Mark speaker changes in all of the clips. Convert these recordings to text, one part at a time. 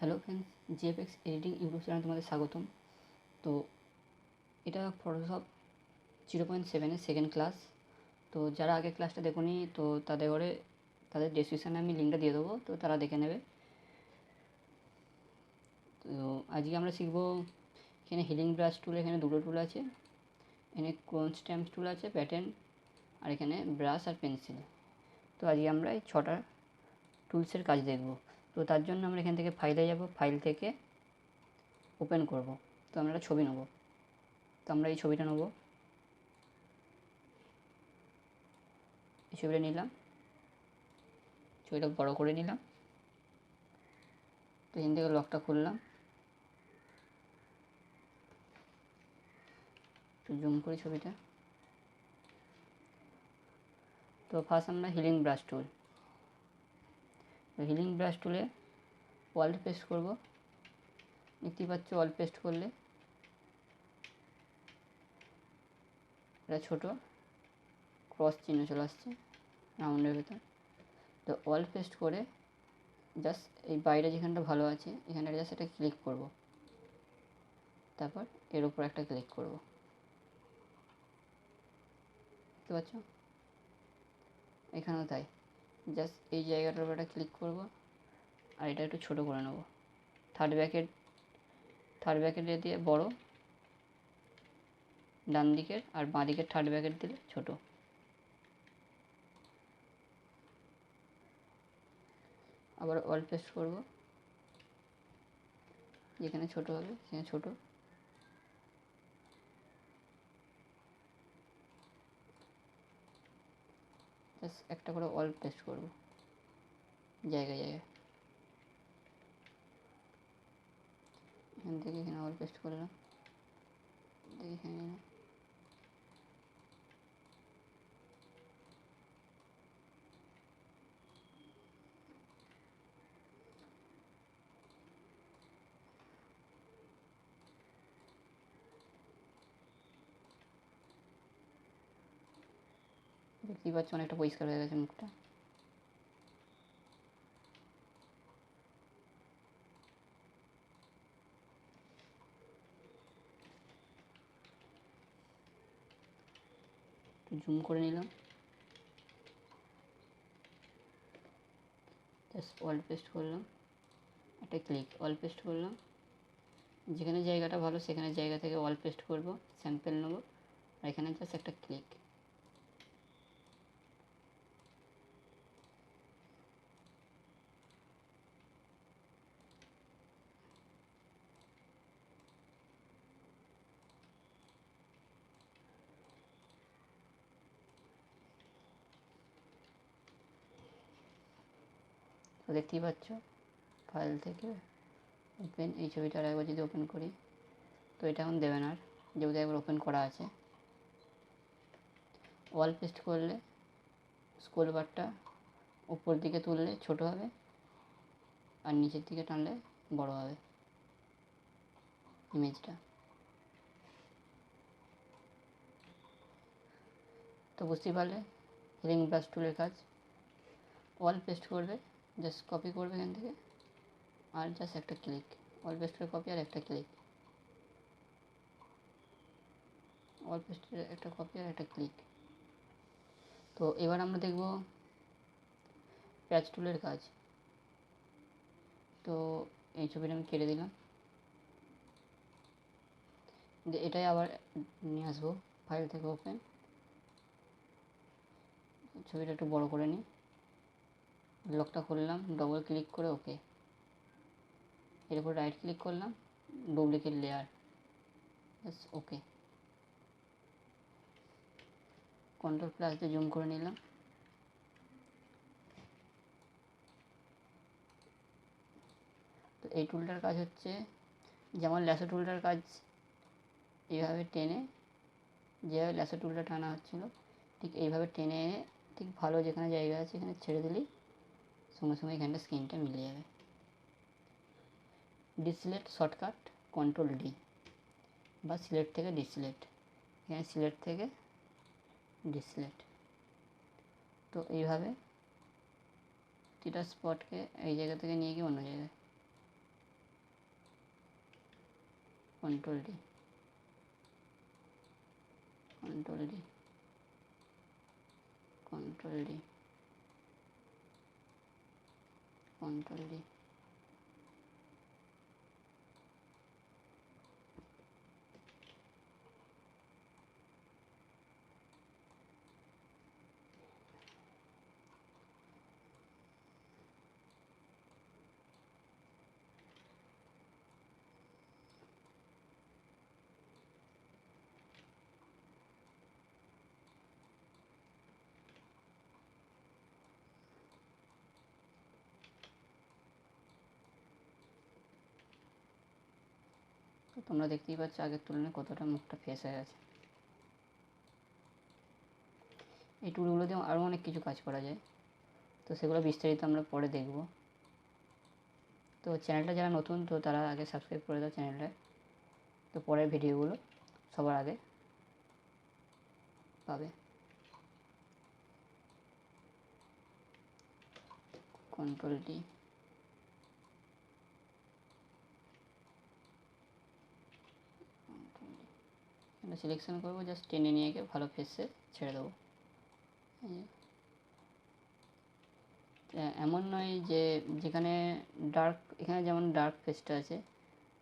Speaker 1: Hello friends, GFX editing YouTube চ্যানেলে তোমাদের স্বাগতম। তো এটা ফটোশপ 0.7-এর সেকেন্ড ক্লাস। তো যারা আগে ক্লাসটা দেখোনি তো তাদের ডেসক্রিপশানে আমি লিঙ্কটা দিয়ে দেবো, তো তারা দেখে নেবে। তো আজকে আমরা শিখবো, এখানে হিলিং ব্রাশ টুল, এখানে দুটো টুল আছে, এখানে ক্রোন স্ট্যাম্প টুল আছে, প্যাটার্ন, আর এখানে ব্রাশ আর পেন্সিল। তো আজকে আমরা এই 6টা টুলসের কাজ দেখব। তো তার জন্য আমরা এখান থেকে ফাইলে যাব, ফাইল থেকে ওপেন করব। তো আমরা একটা ছবি নেব, তো আমরা এই ছবিটা নেব, এই ছবিটা নিলাম, ছবিটা বড় করে নিলাম। তো এখান থেকে লকটা খুললাম, একটু জুম করি ছবিটা। তো ফার্স্ট আমরা হিলিং ব্রাশ টুল, হিলিং ব্রাশ টুলে ওয়াল পেস্ট করব। দেখতেই পাচ্ছ ওয়াল পেস্ট করলে এটা ছোটো ক্রস চিহ্ন চলে আসছে রাউন্ডের ভেতর। তো ওয়াল পেস্ট করে জাস্ট এই বাইরে যেখানটা ভালো আছে এখানটা জাস্ট এটা ক্লিক করব, তারপর এর উপর একটা ক্লিক করব। দেখতে পাচ্ছ এখানেও তাই, জাস্ট এই জায়গাটার উপর একটা ক্লিক করব আর এটা একটু ছোটো করে নেব। থার্ড ব্র্যাকেট দিয়ে বড় ডান দিকের, আর বাঁ দিকের থার্ড ব্র্যাকেট দিলে ছোটো। আবার ওয়াল পেস্ট করব, যেখানে ছোটো হবে সেখানে ছোটো। জাস্ট একটা করে ওয়াল পেস্ট করব জায়গায় জায়গায়। এখান থেকে এখানে ওয়াল পেস্ট করলাম, এখানে দেখতেই পাচ্ছ অনেকটা পরিষ্কার হয়ে গেছে মুখটা। একটু জুম করে নিলাম, জাস্ট ওয়াল পেস্ট করলাম, একটা ক্লিক, ওয়াল পেস্ট করলাম। যেখানে জায়গাটা ভালো সেখানে জায়গা থেকে ওয়াল পেস্ট করব, স্যাম্পেল নেব, আর এখানে জাস্ট একটা ক্লিক। তো দেখতেই পাচ্ছ ফাইল থেকে ওপেন, এই ছবিটা আর একবার যদি ওপেন করি, তো এটা এখন দেবে না আর, যেহেতু একবার ওপেন করা আছে। ওয়াল পেস্ট করলে স্ক্রল বারটা উপর দিকে তুললে ছোটো হবে, আর নিচের দিকে টানলে বড় হবে ইমেজটা। তো বুঝতেই পারলে হিলিং ব্রাশ টুলের কাজ। ওয়াল পেস্ট করবে, জাস্ট কপি করবে এখান থেকে, আর জাস্ট একটা ক্লিক, ওয়াল পেস্টের কপি আর একটা ক্লিক, ওয়াল পেস্টের একটা কপি আর একটা ক্লিক। তো এবার আমরা দেখব প্যাচ টুলের কাজ। তো এই ছবিটা আমি কেটে দিলাম, এটাই আবার নিয়ে আসবো ফাইল থেকে ওপেন, ছবিটা একটু বড় করে নিই, লকটা খুললাম, ডবল ক্লিক করে ওকে, এর উপর রাইট ক্লিক করলাম, duplicate layer, just okay, control plus দিয়ে জুম করে নিলাম। তো এই টুলটার কাজ হচ্ছে যেমন ল্যাসো টুলটার কাজ, এইভাবে টেনে, যেভাবে ল্যাসো টুলটা টানা হচ্ছিলো ঠিক এইভাবে টেনে এনে ঠিক ভালো যেখানে জায়গা আছে এখানে ছেড়ে দিলেই সঙ্গে সঙ্গে এখানটা স্ক্রিনটা মিলে যাবে। ডিসিলেক্ট শর্টকাট কন্ট্রোল ডি, বা সিলেক্ট থেকে ডিসিলেক্ট, এখানে সিলেক্ট থেকে ডিসিলেক্ট। তো এইভাবে প্রতিটা স্পটকে এই জায়গা থেকে নিয়ে গিয়ে অন্য জায়গায়, control D, control D, control D, control D. তো তোমরা দেখতেই পাচ্ছ আগের তুলনায় কতটা মুখটা ফেস হয়ে গেছে। এই টুলগুলো দিয়ে আরও অনেক কিছু কাজ করা যায়, তো সেগুলো বিস্তারিত আমরা পরে দেখব। তো চ্যানেলটা যারা নতুন, তো তারা আগে সাবস্ক্রাইব করে দাও চ্যানেলটা, তো পরের ভিডিওগুলো সবার আগে পাবে। কন্ট্রোল ডি, এটা সিলেকশন করবো, জাস্ট টেনে নিয়ে গিয়ে ভালো ফেসে ছেড়ে দেবো। এমন নয় যে যেখানে ডার্ক, এখানে যেমন ডার্ক ফেসটা আছে,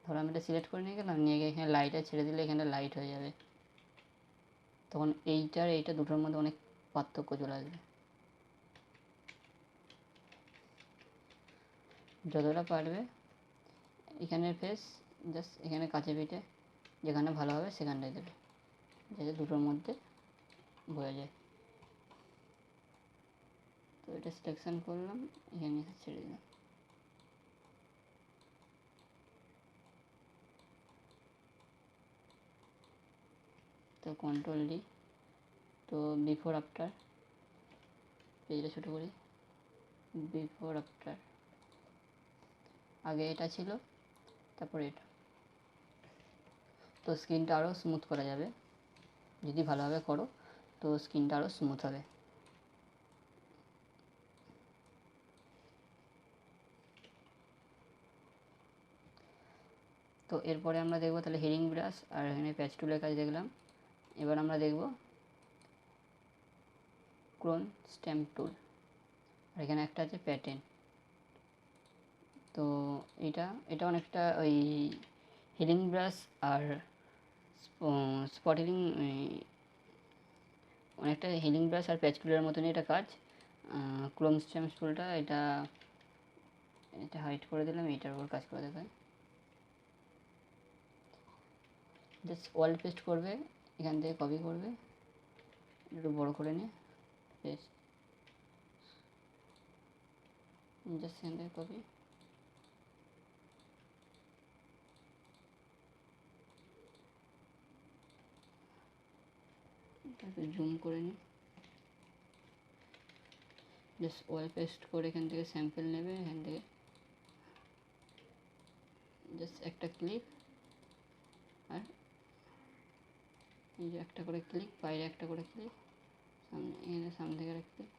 Speaker 1: ধরো আমি এটা সিলেক্ট করে নিয়ে গেলাম, নিয়ে গিয়ে এখানে লাইটে ছেড়ে দিলে এখানে লাইট হয়ে যাবে, তখন এইটার এইটা দুটোর মধ্যে অনেক পার্থক্য চলে আসবে। যতটা পারবে এখানের ফেস জাস্ট এখানে কাছে পিঠে যেখানে ভালো হবে সেখানটায় দেবে, যাতে দুটোর মধ্যে বোঝা যায়। তো এটা সিলেকশন করলাম, এখানে এসে ছেড়ে দিলাম। তো কন্ট্রোল ডি, তো বিফোর আফটার, পেজটা ছোটো করি, বিফোর আফটার, আগে এটা ছিল তারপরে এটা। তো স্ক্রিনটা আরও স্মুথ করা যাবে যদি ভালোভাবে করো, তো স্ক্রিনটা আরও স্মুথ হবে। তো এরপরে আমরা দেখবো তাহলে হিলিং ব্রাশ আর এখানে প্যাচ টুলের কাজ দেখলাম। এবার আমরা দেখব ক্রোন স্ট্যাম্প টুল, আর এখানে একটা আছে প্যাটার্ন। তো এটা অনেকটা ওই হিলিং ব্রাশ আর স্পট হিলিং, অনেকটা হিলিং ব্রাশ আর প্যাচ টুলের মতনই এটা কাজ। ক্রোন স্ট্যাম্প টুলটা এটা হাইড করে দিলাম, এইটার উপর কাজ করে দেখায়। জাস্ট ওয়াল পেস্ট করবে, এখান থেকে কপি করবে, একটু বড় করে নিয়ে পেস্ট, জাস্ট এখান থেকে কপি, তারপর জুম করে নিই, জাস্ট ওয়াল পেস্ট করে এখান থেকে স্যাম্পল নেবে, এখান থেকে জাস্ট একটা ক্লিক, আর এই যে একটা করে ক্লিক, বাইরে একটা করে ক্লিক, সামনে এখানে সামনে থেকে একটা ক্লিক।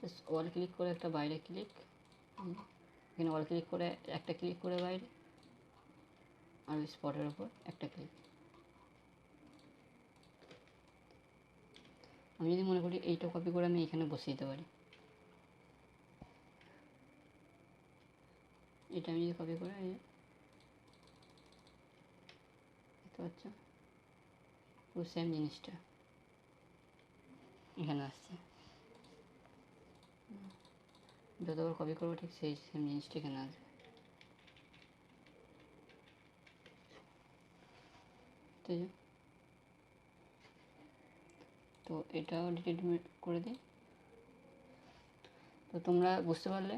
Speaker 1: জাস্ট ওয়াল ক্লিক করে একটা বাইরে ক্লিক, এখানে ওয়াল ক্লিক করে একটা ক্লিক করে বাইরে, আর ওই স্পটের ওপর একটা ক্লিক। আমি যদি মনে করি এইটা কপি করে আমি এখানে বসিয়ে দিতে পারি, এটা আমি যদি কপি করে দেখতে পাচ্ছ পুরো সেম জিনিসটা এখানে আসছে, যতবার কপি করবো ঠিক সেই সেম জিনিসটা এখানে আসবে। ঠিক আছে, তো এটাও ডিলিট করে দিই। তো তোমরা বুঝতে পারলে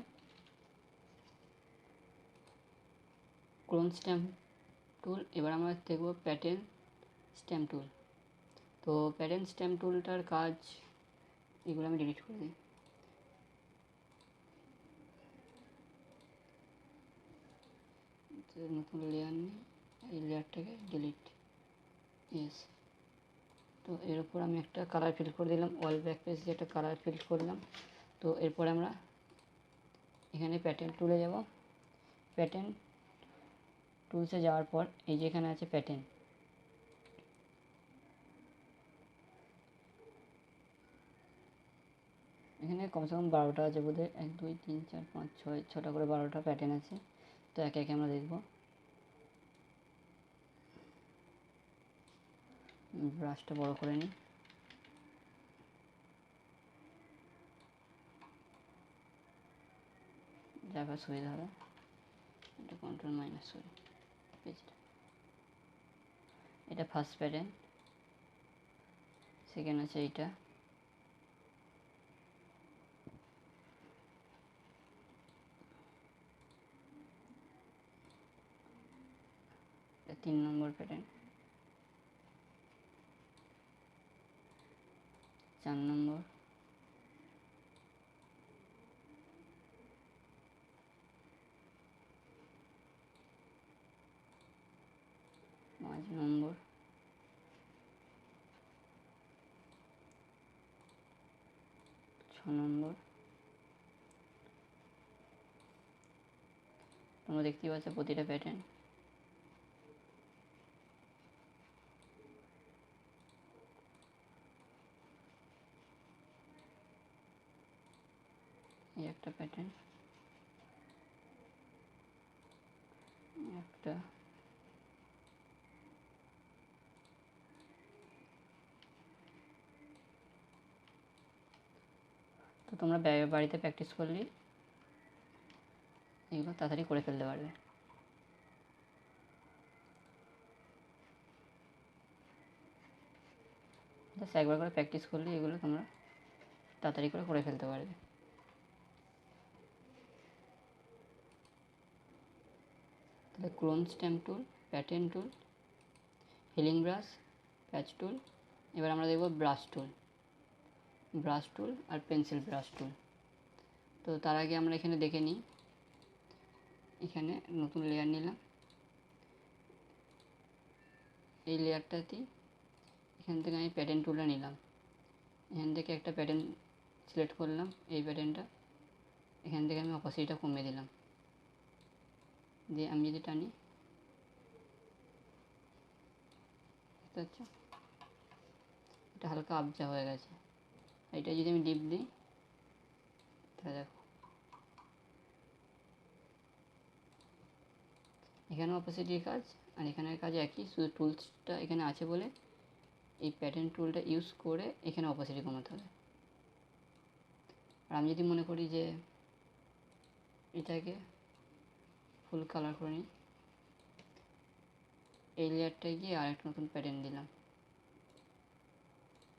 Speaker 1: ক্রোন স্ট্যাম্প টুল। এবার আমরা দেখব প্যাটার্ন স্ট্যাম্প টুল। তো প্যাটার্ন স্ট্যাম্প টুলটার কাজ, এগুলো আমি ডিলিট করে দিই। নতুন লেয়ার নিই, এই লেয়ারটাকে ডিলিট, ইয়েস। তো এর উপর আমি একটা কালার ফিল করে দিলাম, অল ব্যাক পেজ দিয়ে একটা কালার ফিল করলাম। তো এরপর আমরা এখানে প্যাটার্ন টুলে যাব। প্যাটার্ন টুলসে যাওয়ার পর এই যে এখানে আছে প্যাটার্ন, এখানে কমসে কম 12টা আছে বোধহয়, 1 2 3 4 5 6 6টা করে 12টা প্যাটার্ন আছে। তো একে একে আমরা দেখব। ব্রাশটা বড় করে নিই, যাবার সুবিধা হবে। এটা কন্ট্রোল মাইনাস করে পেজটা। এটা ফার্স্ট প্যাটার্ন, সেকেন্ড আছে এইটা, এটা 3 নম্বর প্যাটার্ন, 4 নম্বর, 5 নম্বর, 6 নম্বর। তোমরা দেখতেই পাচ্ছ প্রতিটা প্যাটার্ন। এই একটা প্যাটার্ন, একটা, তো তোমরা বাড়িতে প্র্যাকটিস করলে এগুলো তাড়াতাড়ি করে ফেলতে পারবে। জাস্ট একবার করে প্র্যাকটিস করলে এগুলো তোমরা তাড়াতাড়ি করে ফেলতে পারবে। তাহলে ক্রোন স্ট্যাম্প টুল, প্যাটার্ন টুল, হিলিং ব্রাশ, প্যাচ টুল। এবার আমরা দেখব ব্রাশ টুল আর পেন্সিল ব্রাশ টুল। তো তার আগে আমরা এখানে দেখে নিই, এখানে নতুন লেয়ার নিলাম, এই লেয়ারটাতেই এখান থেকে আমি প্যাটার্ন টুলটা নিলাম, এখান থেকে একটা প্যাটার্ন সিলেক্ট করলাম, এই প্যাটার্নটা, এখান থেকে আমি অপাসিটিটা কমিয়ে দিলাম, দিয়ে আমি যদি টানি, বুঝতে পারছো এটা হালকা আবজা হয়ে গেছে। এটা যদি আমি ডিপ দিই তাহলে দেখো এখানে অপাসিটির কাজ আর এখানের কাজ একই, শুধু টুলসটা এখানে আছে বলে এই প্যাটার্ন টুলটা ইউজ করে এখানে অপাসিটি কমাতে হবে। আর আমি যদি মনে করি যে এটাকে ফুল কালার করে নিই, এই লেয়ারটায় গিয়ে আর একটা নতুন প্যাটার্ন দিলাম,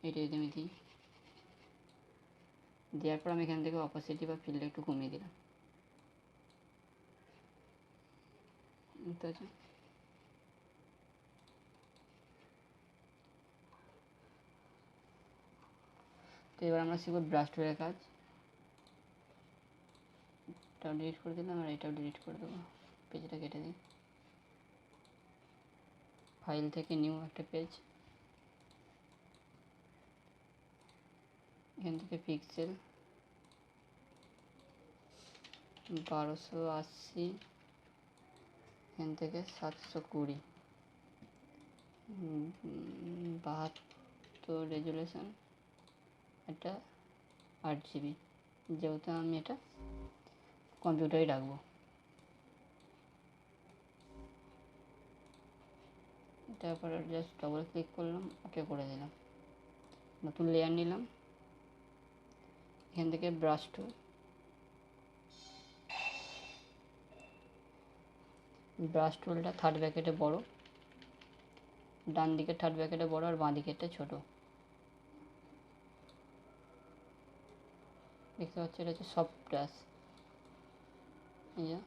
Speaker 1: এটা যদি আমি দিই, দেওয়ার পর আমি এখান থেকে অপাসিটি বা ফিলটা একটু কমিয়ে দিলাম, বুঝতে পারছো। তো এবার আমরা শিখব ব্রাশ টুলের কাজ। এটাও ডিলিট করে দিলাম আর এটাও ডিলিট করে দেবো, পেজটা কেটে দিই। ফাইল থেকে নিউ একটা পেজ, এখান থেকে পিক্সেল 1280, এখান থেকে 720, 72 রেজুলেশন, এটা 8 GB, যেহেতু আমি এটা কম্পিউটারে রাখবো। তারপর জাস্ট ডবল ক্লিক করলাম, ওকে করে দিলাম, নতুন লেয়ার নিলাম, এখান থেকে ব্রাশ টুল, ব্রাশ টুলটা থার্ড ব্র্যাকেটে বড়, ডান দিকের থার্ড ব্র্যাকেটে বড় আর বাঁ দিকেরটা ছোট। দেখতে পাচ্ছ এটা হচ্ছে সফট ব্রাশ, এই যে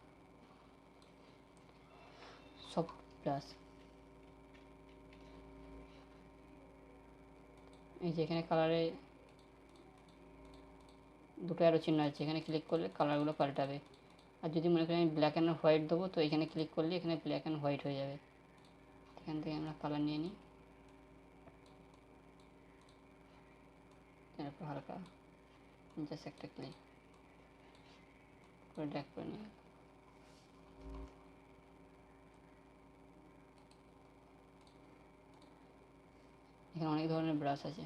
Speaker 1: সফট ব্রাশ। এই যে এখানে কালারে দুটো অ্যারো চিহ্ন আছে, এখানে ক্লিক করলে কালারগুলো পাল্টাবে। আর যদি মনে করি আমি ব্ল্যাক অ্যান্ড হোয়াইট দেবো, তো এখানে ক্লিক করলে এখানে ব্ল্যাক অ্যান্ড হোয়াইট হয়ে যাবে। এখান থেকে আমরা কালার নিয়ে নিই, এরপর হালকা জাস্ট একটা ক্লিক করে ড্র্যাগ করে নিই। এখানে অনেক ধরনের ব্রাশ আছে,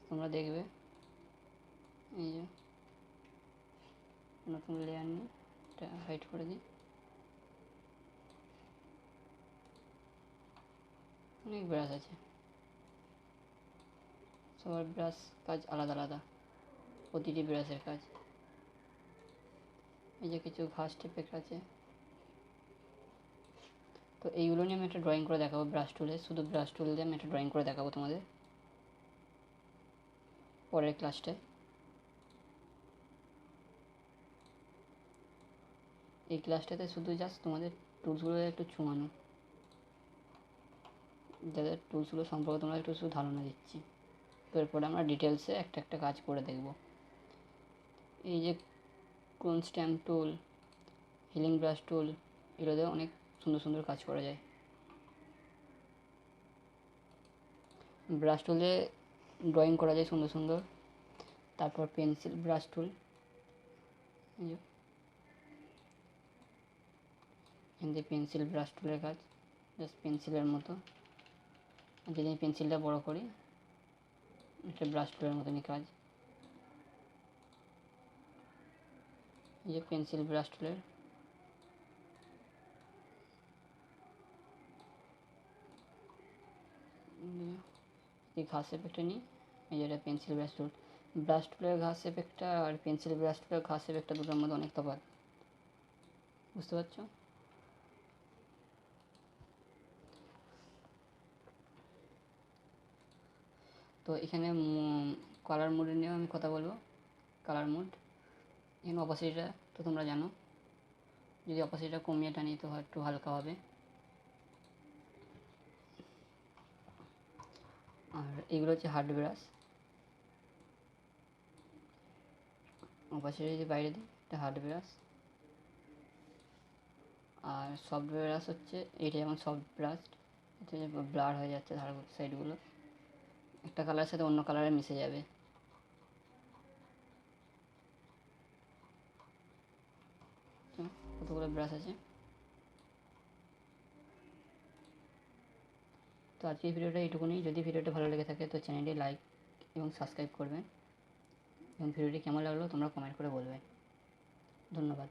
Speaker 1: তোমরা দেখবে। এই যে নতুন লেয়ার নিয়ে এটা হাইড করে দিই। অনেক ব্রাশ আছে, সবার ব্রাশ কাজ আলাদা আলাদা, প্রতিটি ব্রাশের কাজ। এই যে কিছু ঘাস টাইপের আছে, তো এইগুলো নিয়ে আমি একটা ড্রয়িং করে দেখাবো ব্রাশ টুলে, শুধু ব্রাশ টুল দিয়ে আমি একটা ড্রয়িং করে দেখাবো তোমাদের পরের ক্লাসটায়। এই ক্লাসটাতে শুধু জাস্ট তোমাদের টুলসগুলো একটু ছোঁয়ানো, যাদের টুলসগুলো সম্পর্কে তোমরা একটু শুধু ধারণা দিচ্ছি। তো এরপরে আমরা ডিটেলসে একটা একটা কাজ করে দেখব। এই যে ক্রোন স্ট্যাম্প টুল, হিলিং ব্রাশ টুল, এগুলোতে অনেক সুন্দর সুন্দর কাজ করা যায়। ব্রাশ টুলে ড্রয়িং করা যায় সুন্দর সুন্দর। তারপর পেন্সিল ব্রাশ টুল, এই যে এখান থেকে পেন্সিল ব্রাশ টুলের কাজ, জাস্ট পেন্সিলের মতো। যদি আমি পেন্সিলটা বড় করি, একটা ব্রাশ টুলের মতনই কাজ। এই যে পেন্সিল ব্রাশ টুলের, এই ঘাস এফেক্টটা নিই। এই যে এটা পেন্সিল ব্রাশ টুল, ব্রাশ টুলের ঘাস এফেক্টটা আর পেন্সিল ব্রাশ টুলের ঘাস এফেক্টটা দুটোর মধ্যে অনেক তফাৎ, বুঝতে পারছো? তো এখানে কালার মোড নিয়েও আমি কথা বলবো। কালার মোড, এখানে অপাসিটিটা তো তোমরা জানো, যদি অপাসিটিটা কমিয়ে টানি তো একটু হালকা হবে। আর এগুলো হচ্ছে হার্ড ব্রাশ, অপাসিটি যদি বাইরে দিই এটা হার্ড ব্রাশ। আর সফট ব্রাশ হচ্ছে এইটা, যেমন সফট ব্রাশ এটা যে ব্লার হয়ে যাচ্ছে ধার সাইডগুলো, একটা কালারের সাথে অন্য কালারে মিশে যাবে। কতগুলো ব্রাশ আছে। তো আজকের ভিডিওটা এইটুকুনি। যদি ভিডিওটা ভালো লেগে থাকে তো চ্যানেলটি লাইক এবং সাবস্ক্রাইব করবেন, এবং ভিডিওটি কেমন লাগলো তোমরা কমেন্ট করে বলবে। ধন্যবাদ।